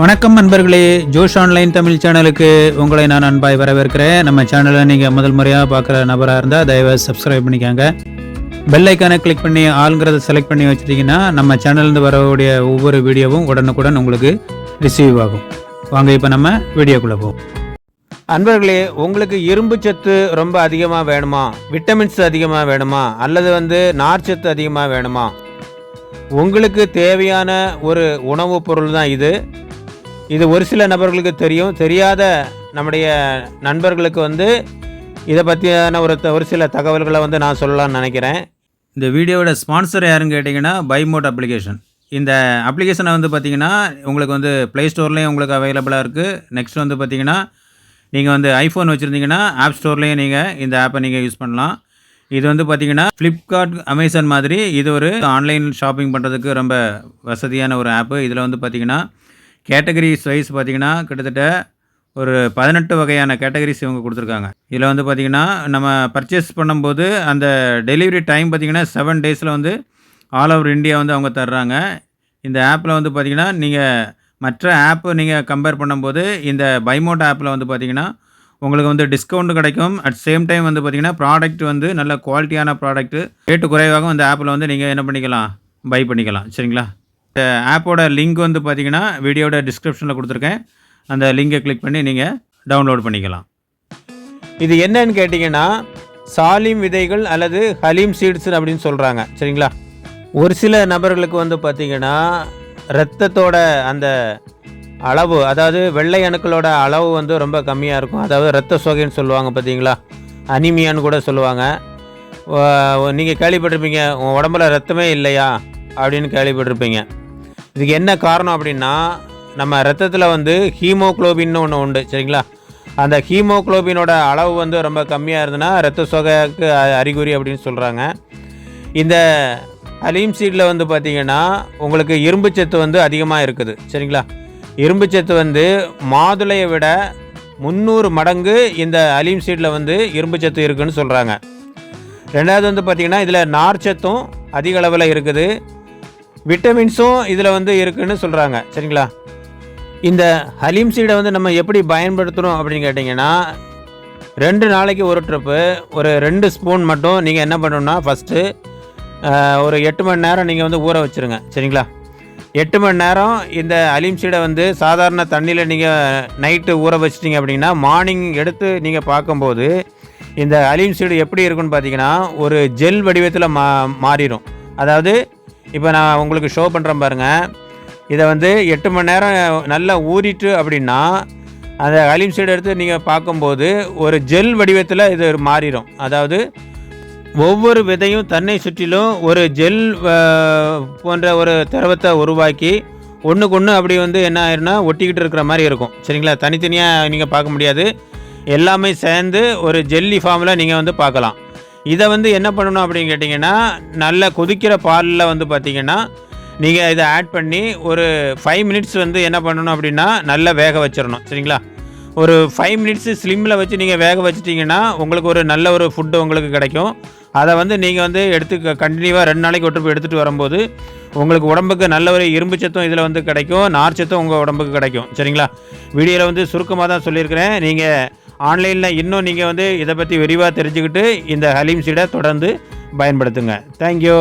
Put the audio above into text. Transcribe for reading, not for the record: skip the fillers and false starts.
வணக்கம் நண்பர்களே, ஜோஷ் ஆன்லைன் தமிழ் சேனலுக்கு உங்களை நான் அன்பாய் வரவேற்கிறேன். நம்ம சேனலை நீங்கள் முதல் முறையாக பார்க்குற நபராக இருந்தால் தயவு சப்ஸ்கிரைப் பண்ணிக்கோங்க. பெல் ஐக்கானை கிளிக் பண்ணி ஆளுங்கிறத செலக்ட் பண்ணி வச்சிட்டிங்கன்னா நம்ம சேனல்லேருந்து வரக்கூடிய ஒவ்வொரு வீடியோவும் உடனுக்குடன் உங்களுக்கு ரிசீவ் ஆகும். வாங்க இப்போ நம்ம வீடியோக்குள்ளே போவோம். அன்பர்களே, உங்களுக்கு இரும்பு சத்து ரொம்ப அதிகமாக வேணுமா, விட்டமின்ஸ் அதிகமாக வேணுமா, அல்லது நார்ச்சத்து அதிகமாக வேணுமா, உங்களுக்கு தேவையான ஒரு உணவுப் பொருள் தான் இது ஒரு சில நபர்களுக்கு தெரியும். தெரியாத நம்முடைய நண்பர்களுக்கு இதை பற்றியான ஒரு சில தகவல்களை நான் சொல்லலாம்னு நினைக்கிறேன். இந்த வீடியோவோட ஸ்பான்சர் யாருன்னு கேட்டிங்கன்னா பைமோட் அப்ளிகேஷன். இந்த அப்ளிகேஷனை பார்த்திங்கன்னா உங்களுக்கு ப்ளே ஸ்டோர்லேயும் உங்களுக்கு அவைலபிளாக இருக்குது. நெக்ஸ்ட் பார்த்திங்கன்னா நீங்கள் ஐஃபோன் வச்சுருந்தீங்கன்னா ஆப் ஸ்டோர்லேயும் நீங்கள் இந்த ஆப்பை நீங்கள் யூஸ் பண்ணலாம். இது பார்த்திங்கன்னா ஃப்ளிப்கார்ட், அமேசான் மாதிரி இது ஒரு ஆன்லைன் ஷாப்பிங் பண்ணுறதுக்கு ரொம்ப வசதியான ஒரு ஆப்பு. இதில் பார்த்திங்கன்னா கேட்டகரிஸ் வைஸ் பார்த்திங்கன்னா கிட்டத்தட்ட ஒரு 18 வகையான கேட்டகரிஸ் இவங்க கொடுத்துருக்காங்க. இதில் பார்த்திங்கன்னா நம்ம பர்ச்சேஸ் பண்ணும்போது அந்த டெலிவரி டைம் பார்த்திங்கன்னா 7 டேஸில் ஆல் ஓவர் இந்தியா அவங்க தர்றாங்க. இந்த ஆப்பில் பார்த்திங்கன்னா நீங்கள் மற்ற ஆப்பு நீங்கள் கம்பேர் பண்ணும்போது இந்த பைமோட் ஆப்பில் பார்த்திங்கன்னா உங்களுக்கு டிஸ்கவுண்ட் கிடைக்கும். அட் சேம் டைம் பார்த்திங்கன்னா ப்ராடக்ட் நல்ல குவாலிட்டியான ப்ராடக்ட்டு, ரேட்டு குறைவாகவும் இந்த ஆப்பில் நீங்கள் என்ன பண்ணிக்கலாம், பை பண்ணிக்கலாம். சரிங்களா? இந்த ஆப்போட லிங்க் பார்த்திங்கன்னா வீடியோட டிஸ்கிரிப்ஷனில் கொடுத்துருக்கேன். அந்த லிங்கை கிளிக் பண்ணி நீங்கள் டவுன்லோட் பண்ணிக்கலாம். இது என்னன்னு கேட்டிங்கன்னா சாலிம் விதைகள் அல்லது ஹலீம் சீட்ஸ் அப்படின்னு சொல்கிறாங்க. சரிங்களா? ஒரு சில நபர்களுக்கு பார்த்திங்கன்னா இரத்தத்தோட அந்த அளவு, அதாவது வெள்ளை அணுக்களோட அளவு ரொம்ப கம்மியாக இருக்கும். அதாவது இரத்த சோகைன்னு சொல்லுவாங்க பார்த்தீங்களா, அனிமியான்னு கூட சொல்லுவாங்க. நீங்கள் கேள்விப்பட்டிருப்பீங்க, உங்கள் உடம்புல ரத்தமே இல்லையா அப்படின்னு கேள்விப்பட்டிருப்பீங்க. இதுக்கு என்ன காரணம் அப்படின்னா, நம்ம ரத்தத்தில் ஹீமோக்ளோபின்னு ஒன்று உண்டு. சரிங்களா? அந்த ஹீமோக்ளோபினோட அளவு ரொம்ப கம்மியாக இருந்ததுன்னா இரத்த சோகைக்கு அறிகுறி அப்படின்னு சொல்கிறாங்க. இந்த ஹலீம் சீடில் பார்த்திங்கன்னா உங்களுக்கு இரும்பு சத்து அதிகமாக இருக்குது. சரிங்களா? இரும்பு சத்து மாதுளையை விட 300 மடங்கு இந்த ஹலீம் சீடில் இரும்பு சத்து இருக்குதுன்னு சொல்கிறாங்க. ரெண்டாவது பார்த்திங்கன்னா இதில் நார்ச்சத்தும் அதிக அளவில் இருக்குது, விட்டமின்ஸும் இதில் இருக்குதுன்னு சொல்கிறாங்க. சரிங்களா? இந்த ஹலீம் சீடை நம்ம எப்படி பயன்படுத்தணும் அப்படின்னு கேட்டிங்கன்னா, 2 நாளைக்கு ஒரு ட்ரிப்பு ஒரு 2 ஸ்பூன் மட்டும் நீங்கள் என்ன பண்ணணும்னா, ஃபஸ்ட்டு ஒரு 8 மணி நேரம் நீங்கள் ஊற வச்சுருங்க. சரிங்களா? 8 மணி நேரம் இந்த ஹலீம் சீடை சாதாரண தண்ணியில் நீங்கள் நைட்டு ஊற வச்சிட்டிங்க அப்படின்னா மார்னிங் எடுத்து நீங்கள் பார்க்கும்போது இந்த ஹலீம் சீடு எப்படி இருக்குன்னு பார்த்தீங்கன்னா ஒரு ஜெல் வடிவத்தில் மாறிடும். அதாவது இப்போ நான் உங்களுக்கு ஷோ பண்ணுறேன் பாருங்கள். இதை 8 மணி நேரம் நல்லா ஊறிட்டு அப்படின்னா அந்த ஹலீம் சீடை எடுத்து நீங்கள் பார்க்கும்போது ஒரு ஜெல் வடிவத்தில் இது மாறிடும். அதாவது ஒவ்வொரு விதையும் தன்னை சுற்றிலும் ஒரு ஜெல் போன்ற ஒரு திரவத்தை உருவாக்கி ஒன்றுக்கு ஒன்று அப்படி என்ன ஆயிருன்னா ஒட்டிக்கிட்டு இருக்கிற மாதிரி இருக்கும். சரிங்களா? தனித்தனியாக நீங்கள் பார்க்க முடியாது, எல்லாமே சேர்ந்து ஒரு ஜெல்லி ஃபார்மில் நீங்கள் பார்க்கலாம். இதை என்ன பண்ணணும் அப்படின்னு கேட்டிங்கன்னா, நல்ல கொதிக்கிற பாலில் பார்த்திங்கன்னா நீங்கள் இதை ஆட் பண்ணி ஒரு 5 மினிட்ஸ் என்ன பண்ணணும் அப்படின்னா நல்லா வேக வச்சிடணும். சரிங்களா? ஒரு 5 மினிட்ஸு ஸ்லிம்மில் வச்சு நீங்கள் வேக வச்சிட்டிங்கன்னா உங்களுக்கு ஒரு நல்ல ஒரு ஃபுட்டு உங்களுக்கு கிடைக்கும். அதை நீங்கள் எடுத்து கண்டினியூவாக 2 நாளைக்கு ஒட்டு எடுத்துகிட்டு வரும்போது உங்களுக்கு உடம்புக்கு நல்ல ஒரு இரும்பு சத்தும் இதில் கிடைக்கும், நார்ச்சத்தும் உங்கள் உடம்புக்கு கிடைக்கும். சரிங்களா? வீடியோவில் சுருக்கமாக தான் சொல்லியிருக்கிறேன். நீங்கள் ஆன்லைனில் இன்னும் நீங்கள் இதை பற்றி விரிவாக தெரிஞ்சுக்கிட்டு இந்த ஹலீம் சீடை தொடர்ந்து பயன்படுத்துங்க. தேங்க்யூ.